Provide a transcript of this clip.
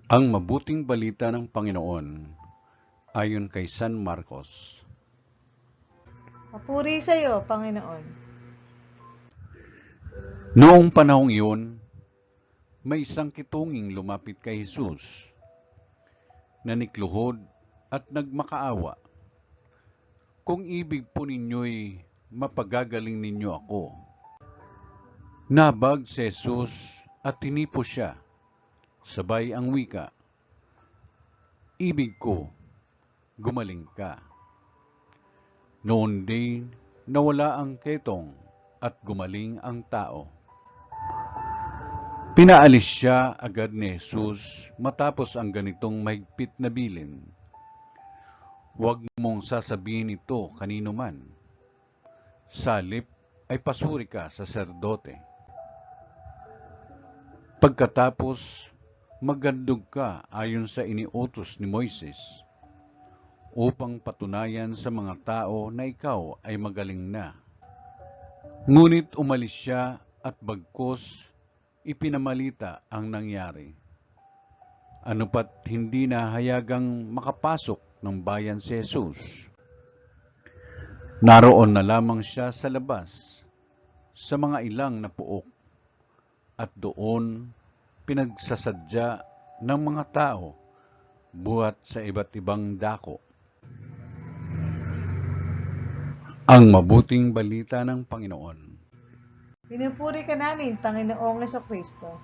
Ang mabuting balita ng Panginoon ayon kay San Marcos. Papuri sa iyo, Panginoon. Noong panahong iyon, may isang kitunging lumapit kay Jesus, nanikluhod at nagmakaawa. Kung ibig po ninyo'y mapagagaling ninyo ako. Nabag si Jesus at tinipo siya, sabay ang wika, ibig ko, gumaling ka. Noon din nawala ang ketong at gumaling ang tao. Pinaalis siya agad ni Jesus matapos ang ganitong mahigpit na bilin. Huwag mong sasabihin ito kanino man. Salip ay pasuri ka sa saserdote. Pagkatapos, magandog ka ayon sa iniutos ni Moises, upang patunayan sa mga tao na ikaw ay magaling na. Ngunit umalis siya at bagkus ipinamalita ang nangyari. Ano pat hindi na hayagang makapasok ng bayan si Jesus. Naroon na lamang siya sa labas, sa mga ilang na puok, at doon pinagsasadya ng mga tao buhat sa iba't ibang dako. Ang mabuting balita ng Panginoon. Pinupuri ka namin, Panginoong Jesucristo.